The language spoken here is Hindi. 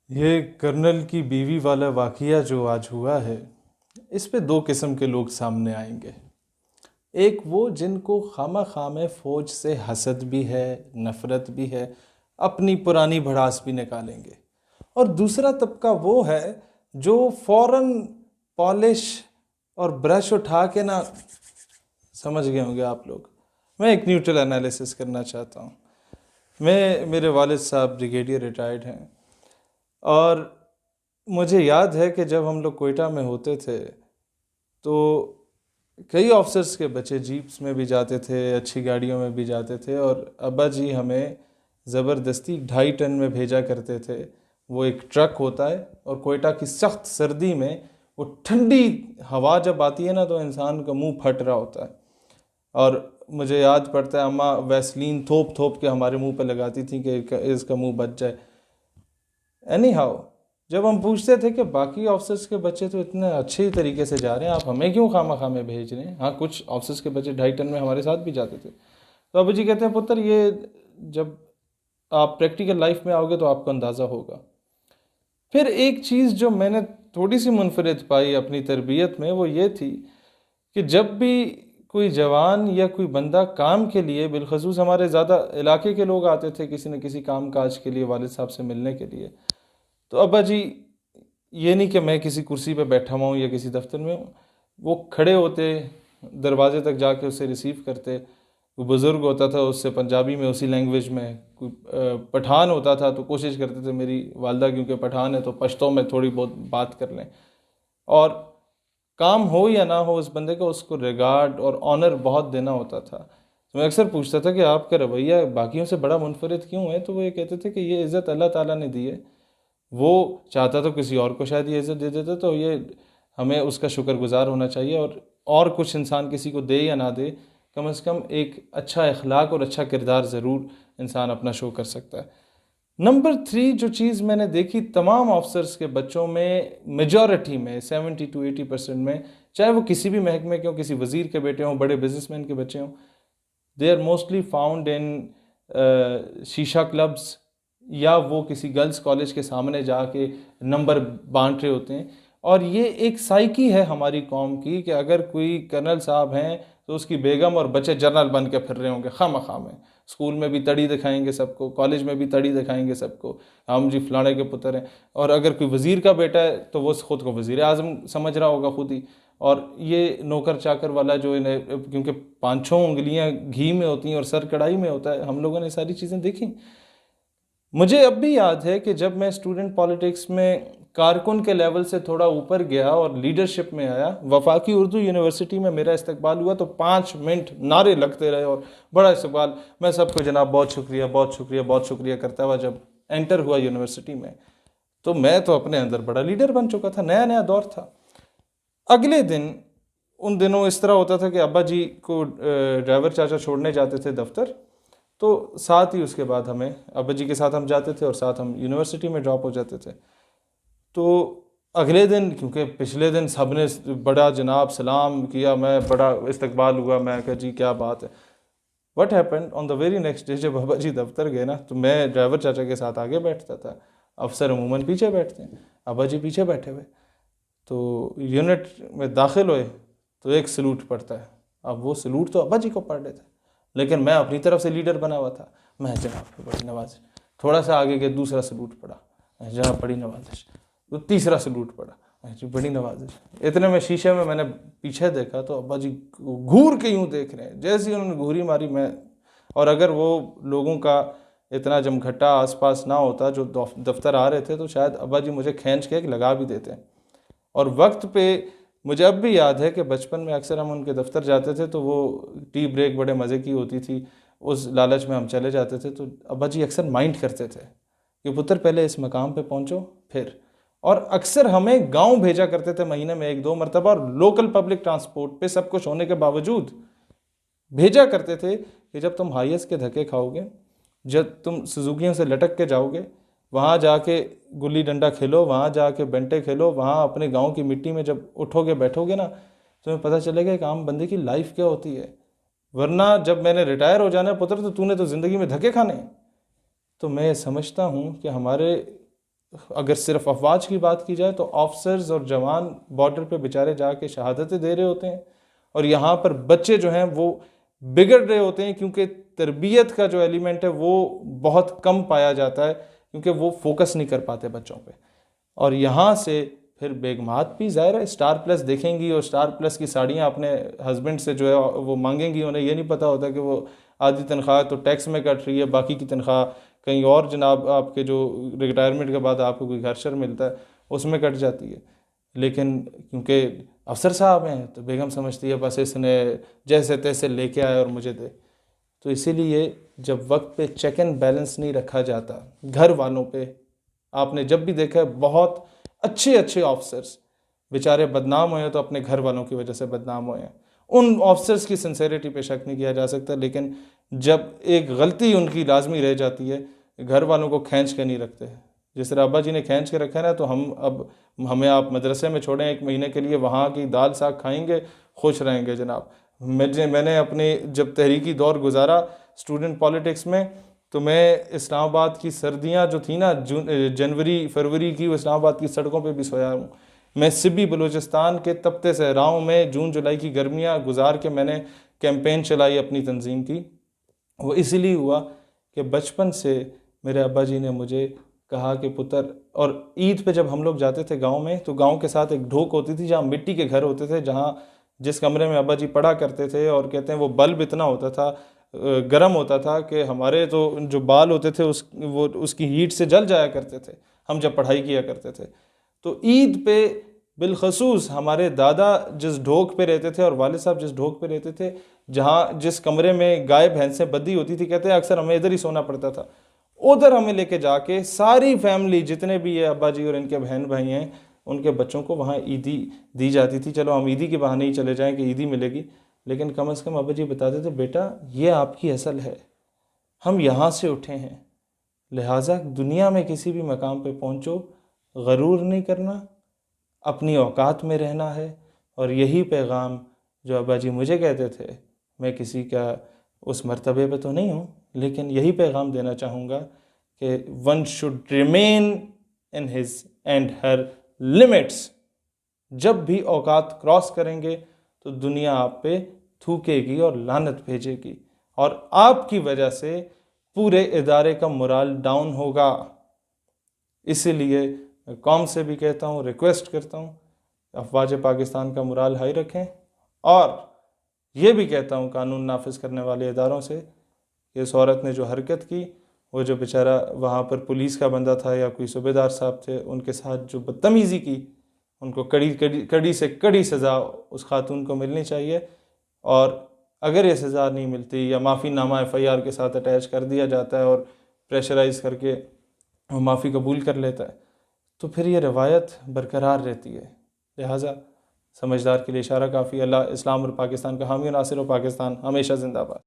ये कर्नल की बीवी वाला वाकया जो आज हुआ है, इस पे दो किस्म के लोग सामने आएंगे। एक वो जिनको खामा खामे फ़ौज से हसद भी है, नफ़रत भी है, अपनी पुरानी भड़ास भी निकालेंगे। और दूसरा तबका वो है जो फ़ौरन पॉलिश और ब्रश उठा के ना, समझ गए होंगे आप लोग। मैं एक न्यूट्रल एनालिसिस करना चाहता हूँ। मेरे वालिद साहब ब्रिगेडियर रिटायर्ड हैं, और मुझे याद है कि जब हम लोग कोयटा में होते थे तो कई ऑफिसर्स के बच्चे जीप्स में भी जाते थे, अच्छी गाड़ियों में भी जाते थे, और अब्बा जी हमें ज़बरदस्ती 2.5 टन में भेजा करते थे। वो एक ट्रक होता है, और कोयटा की सख्त सर्दी में वो ठंडी हवा जब आती है ना, तो इंसान का मुंह फट रहा होता है। और मुझे याद पड़ता है अम्मा वैसलीन थोप थोप के हमारे मुंह पे लगाती थी कि इसका मुंह बच जाए। एनी हाउ, जब हम पूछते थे कि बाकी ऑफिसर्स के बच्चे तो इतने अच्छे तरीके से जा रहे हैं, आप हमें क्यों खामा खामे भेज रहे हैं। हाँ, कुछ ऑफिसर्स के बच्चे 2.5 टन में हमारे साथ भी जाते थे। तो अबू जी कहते हैं, पुत्र ये जब आप प्रैक्टिकल लाइफ में आओगे तो आपको अंदाज़ा होगा। फिर एक चीज़ जो मैंने थोड़ी सी मुनफरिद पाई अपनी तरबियत में, वो ये थी कि जब भी कोई जवान या कोई बंदा काम के लिए, बिलखसूस हमारे ज़्यादा इलाके के लोग आते थे किसी न किसी काम काज के लिए वालिद साहब से मिलने के लिए, तो अब्बा जी, ये नहीं कि मैं किसी कुर्सी पे बैठा हुआ हूँ या किसी दफ्तर में हूँ, वो खड़े होते, दरवाजे तक जाके उससे रिसीव करते। कोई बुज़ुर्ग होता था उससे पंजाबी में उसी लैंग्वेज में, कोई पठान होता था तो कोशिश करते थे मेरी वालदा क्योंकि पठान है तो पश्तो में थोड़ी बहुत बात कर लें। और काम हो या ना हो उस बंदे को, उसको रिगार्ड और ऑनर बहुत देना होता था। तो मैं अक्सर पूछता था कि आपका रवैया बाकियों से बड़ा मुनफरिद क्यों है, तो वो ये कहते थे कि ये इज़्ज़त अल्लाह ताला ने दी है, वो चाहता तो किसी और को शायद ये इज़्ज़त दे देता, तो ये हमें उसका शुक्रगुजार होना चाहिए। और कुछ इंसान किसी को दे या ना दे, कम से कम एक अच्छा अखलाक और अच्छा किरदार ज़रूर इंसान अपना शो कर सकता है। नंबर 3 जो चीज़ मैंने देखी तमाम ऑफिसर्स के बच्चों में, मेजॉरिटी में 70 to 80% में, चाहे वो किसी भी महकमे के हों, किसी वज़ीर के बेटे हों, बड़े बिजनेसमैन के बच्चे हों, they are mostly found in shisha clubs, या वो किसी गर्ल्स कॉलेज के सामने जाके नंबर बांट रहे होते हैं। और ये एक साइकी है हमारी कौम की कि अगर कोई कर्नल साहब हैं तो उसकी बेगम और बच्चे जनरल बन के फिर रहे होंगे खामखा में। स्कूल में भी तड़ी दिखाएंगे सबको, कॉलेज में भी तड़ी दिखाएंगे सबको, हम जी फलाने के पुत्र हैं। और अगर कोई वज़ीर का बेटा है तो वो ख़ुद को वज़ीर आज़म समझ रहा होगा खुद ही। और ये नौकर चाकर वाला जो इन्हें, क्योंकि 5-6 उंगलियां घी में होती हैं और सर कढ़ाई में होता है, हम लोगों ने सारी चीज़ें देखी। मुझे अब भी याद है कि जब मैं स्टूडेंट पॉलिटिक्स में कारकुन के लेवल से थोड़ा ऊपर गया और लीडरशिप में आया, वफाकी उर्दू यूनिवर्सिटी में मेरा इस्तकबाल हुआ, तो 5 मिनट नारे लगते रहे और बड़ा इस्तकबाल। मैं सबको जनाब बहुत शुक्रिया बहुत शुक्रिया बहुत शुक्रिया करता हुआ जब एंटर हुआ यूनिवर्सिटी में, तो मैं तो अपने अंदर बड़ा लीडर बन चुका था, नया नया दौर था। अगले दिन, उन दिनों इस तरह होता था कि अब्बा जी को ड्राइवर चाचा छोड़ने जाते थे दफ्तर, तो साथ ही उसके बाद हमें अब्बा जी के साथ हम जाते थे और साथ हम यूनिवर्सिटी में ड्रॉप हो जाते थे। तो अगले दिन, क्योंकि पिछले दिन सब ने बड़ा जनाब सलाम किया, मैं बड़ा इस्तकबाल हुआ, मैं कहा जी क्या बात है। What happened on the very next day, जब अब्बा जी दफ्तर गए ना, तो मैं ड्राइवर चाचा के साथ आगे बैठता था, अफसर अमूमन पीछे बैठते हैं, अब्बा जी पीछे बैठे हुए। तो यूनिट में दाखिल हुए तो एक सलूट पड़ता है। अब वो सलूट तो अब्बा जी को पढ़ रहे थे, लेकिन मैं अपनी तरफ से लीडर बना हुआ था। मैं जनाब बड़ी नवाजिश, थोड़ा सा आगे गए, दूसरा सलूट पड़ा, जनाब बड़ी नवाजिश, तो तीसरा सलूट पड़ा, जी बड़ी नवाजिश। इतने में शीशे में मैंने पीछे देखा तो अब्बा जी घूर के यूं देख रहे हैं, जैसे ही उन्होंने घूरी मारी मैं, और अगर वो लोगों का इतना जमघटा आसपास ना होता जो दफ्तर आ रहे थे, तो शायद अब्बा जी मुझे खींच के लगा भी देते। और वक्त पे मुझे अब भी याद है कि बचपन में अक्सर हम उनके दफ्तर जाते थे तो वो टी ब्रेक बड़े मज़े की होती थी, उस लालच में हम चले जाते थे। तो अब्बा जी अक्सर माइंड करते थे कि पुत्र पहले इस मकाम पे पहुंचो फिर। और अक्सर हमें गांव भेजा करते थे महीने में 1-2 मरतबा, और लोकल पब्लिक ट्रांसपोर्ट पे सब कुछ होने के बावजूद भेजा करते थे कि जब तुम हाईएस के धक्के खाओगे, जब तुम सुजुकियों से लटक के जाओगे, वहाँ जाके गुल्ली डंडा खेलो, वहाँ जाके बेंटे खेलो, वहाँ अपने गांव की मिट्टी में जब उठोगे बैठोगे ना, तुम्हें पता चलेगा एक आम बंदे की लाइफ क्या होती है। वरना जब मैंने रिटायर हो जाना है पुत्र, तो तूने तो ज़िंदगी में धक्के खाने हैं। तो मैं समझता हूँ कि हमारे अगर सिर्फ अफवाज की बात की जाए तो ऑफिसर्स और जवान बॉर्डर पे बेचारे जाके शहादतें दे रहे होते हैं, और यहाँ पर बच्चे जो हैं वो बिगड़ रहे होते हैं, क्योंकि तरबियत का जो एलिमेंट है वो बहुत कम पाया जाता है, क्योंकि वो फोकस नहीं कर पाते बच्चों पे। और यहाँ से फिर बेगमात भी ज़ाहिर है स्टार प्लस देखेंगी, और स्टार प्लस की साड़ियाँ अपने हस्बैंड से जो है वो मांगेंगी। उन्हें ये नहीं पता होता कि वो आधी तनख्वाह तो टैक्स में कट रही है, बाकी की तनख्वाह कहीं और जनाब आपके जो रिटायरमेंट के बाद आपको कोई घर शर मिलता है उसमें कट जाती है। लेकिन क्योंकि अफसर साहब हैं तो बेगम समझती है बस इसने जैसे तैसे लेके आए और मुझे दे। तो इसीलिए जब वक्त पे चेक एंड बैलेंस नहीं रखा जाता घर वालों पे, आपने जब भी देखा है बहुत अच्छे अच्छे ऑफिसर्स बेचारे बदनाम हुए हैं तो अपने घर वालों की वजह से बदनाम हुए हैं। उन ऑफिसर्स की सिंसेरिटी पे शक नहीं किया जा सकता, लेकिन जब एक गलती उनकी लाजमी रह जाती है, घर वालों को खींच के नहीं रखते। जिस तरह अब्बा जी ने खींच के रखा है ना, तो हमें आप मदरसे में छोड़ें 1 महीने के लिए, वहाँ की दाल साग खाएंगे, खुश रहेंगे जनाब। मैंने अपने जब तहरीकी दौर गुजारा स्टूडेंट पॉलिटिक्स में, तो मैं इस्लामाबाद की सर्दियाँ जो थी ना, जनवरी फरवरी की, वो इस्लामाबाद की सड़कों पे भी सोया हूँ। मैं सिब्बी बलूचिस्तान के तपते सहराओं में जून जुलाई की गर्मियाँ गुजार के मैंने कैंपेन चलाई अपनी तंजीम की। वो इसीलिए हुआ कि बचपन से मेरे अब्बा जी ने मुझे कहा कि पुत्र, और ईद पे जब हम लोग जाते थे गांव में, तो गांव के साथ एक ढोक होती थी जहाँ मिट्टी के घर होते थे, जहाँ जिस कमरे में अब्बा जी पढ़ा करते थे, और कहते हैं वो बल्ब इतना होता था, गर्म होता था कि हमारे तो जो बाल होते थे उसकी हीट से जल जाया करते थे हम जब पढ़ाई किया करते थे। तो ईद पे बिलखसूस हमारे दादा जिस ढोक पे रहते थे और वालिद साहब जिस ढोक पे रहते थे, जहाँ जिस कमरे में गाय भैंसें बंधी होती थी, कहते हैं अक्सर हमें इधर ही सोना पड़ता था। उधर हमें लेके जाके सारी फैमिली जितने भी है अब्बा जी और इनके बहन भाई हैं, उनके बच्चों को वहाँ ईदी दी जाती थी। चलो हम ईदी के बहाने ही चले जाएं कि ईदी मिलेगी, लेकिन कम से कम अब्बा जी बताते थे बेटा ये आपकी असल है, हम यहाँ से उठे हैं, लिहाजा दुनिया में किसी भी मकाम पे पहुँचो, गरूर नहीं करना, अपनी औकात में रहना है। और यही पैगाम जो अब्बा जी मुझे कहते थे, मैं किसी का उस मर्तबे पे तो नहीं हूँ, लेकिन यही पैगाम देना चाहूँगा कि one should remain in his and her limits. जब भी औकात क्रॉस करेंगे तो दुनिया आप पे थूकेगी और लानत भेजेगी, और आपकी वजह से पूरे इदारे का मोराल डाउन होगा। इसीलिए मैं कौम से भी कहता हूँ, रिक्वेस्ट करता हूँ, अफवाज पाकिस्तान का मोराल हाई रखें। और ये भी कहता हूँ कानून नाफिज करने वाले इदारों से कि इस औरत ने जो हरकत की, वो जो बेचारा वहाँ पर पुलिस का बंदा था या कोई सूबेदार साहब थे, उनके साथ जो बदतमीज़ी की, उनको कड़ी से कड़ी सज़ा उस खातून को मिलनी चाहिए। और अगर ये सज़ा नहीं मिलती या माफ़ीनामा FIR के साथ अटैच कर दिया जाता है और प्रेशराइज़ करके वो माफ़ी कबूल कर लेता है, तो फिर ये रवायत बरकरार रहती है। लिहाजा समझदार के लिए इशारा काफ़ी। अल्लाह इस्लाम और पाकिस्तान का हामी नासिर, और पाकिस्तान हमेशा जिंदाबाद।